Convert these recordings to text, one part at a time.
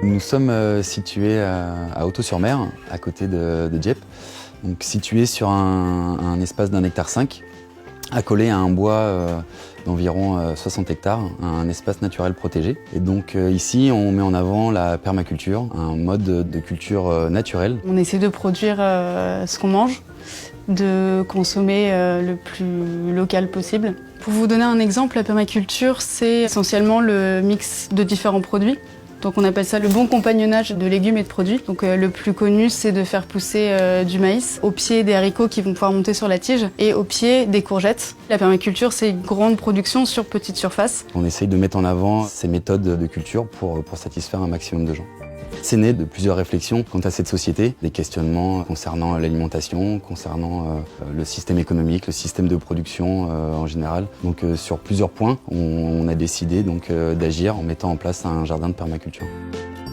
Nous sommes situés à Hautot-sur-Mer, à côté de Dieppe, donc situés sur un espace d'1,5 hectare, accolé à un bois d'environ 60 hectares, un espace naturel protégé. Et donc ici, on met en avant la permaculture, un mode de culture naturelle. On essaie de produire ce qu'on mange, de consommer le plus local possible. Pour vous donner un exemple, la permaculture, c'est essentiellement le mix de différents produits. Donc on appelle ça le bon compagnonnage de légumes et de produits. Donc le plus connu, c'est de faire pousser du maïs au pied des haricots qui vont pouvoir monter sur la tige et au pied des courgettes. La permaculture, c'est une grande production sur petite surface. On essaye de mettre en avant ces méthodes de culture pour satisfaire un maximum de gens. C'est né de plusieurs réflexions quant à cette société, des questionnements concernant l'alimentation, concernant le système économique, le système de production en général. Donc sur plusieurs points, on a décidé donc d'agir en mettant en place un jardin de permaculture.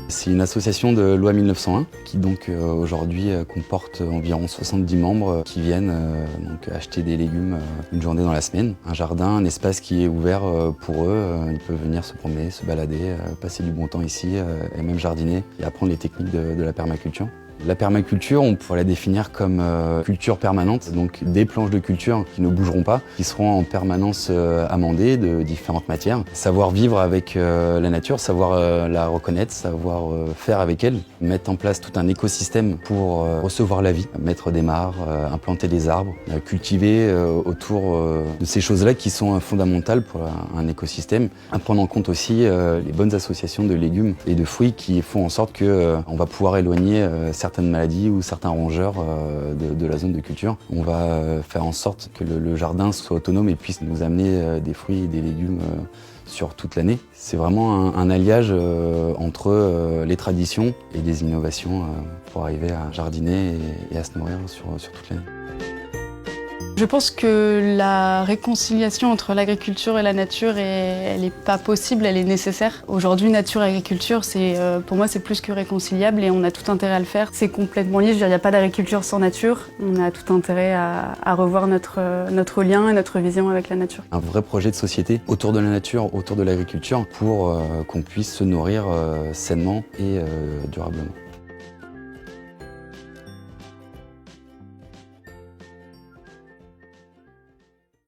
C'est une association de loi 1901 qui donc aujourd'hui comporte environ 70 membres qui viennent donc acheter des légumes une journée dans la semaine. Un jardin, un espace qui est ouvert pour eux. Ils peuvent venir se promener, se balader, passer du bon temps ici et même jardiner et apprendre les techniques de la permaculture. La permaculture, on pourrait la définir comme culture permanente, donc des planches de culture qui ne bougeront pas, qui seront en permanence amendées de différentes matières. Savoir vivre avec la nature, savoir la reconnaître, savoir faire avec elle, mettre en place tout un écosystème pour recevoir la vie, mettre des mares, implanter des arbres, cultiver autour de ces choses-là qui sont fondamentales pour un écosystème. À prendre en compte aussi les bonnes associations de légumes et de fruits qui font en sorte qu'on va pouvoir éloigner certaines maladies ou certains rongeurs de la zone de culture. On va faire en sorte que le jardin soit autonome et puisse nous amener des fruits et des légumes sur toute l'année. C'est vraiment un alliage entre les traditions et les innovations pour arriver à jardiner et à se nourrir sur toute l'année. Je pense que la réconciliation entre l'agriculture et la nature, elle n'est pas possible, elle est nécessaire. Aujourd'hui, nature et agriculture, pour moi, c'est plus que réconciliable et on a tout intérêt à le faire. C'est complètement lié, je veux dire, il n'y a pas d'agriculture sans nature. On a tout intérêt à revoir notre lien et notre vision avec la nature. Un vrai projet de société autour de la nature, autour de l'agriculture, pour qu'on puisse se nourrir sainement et durablement.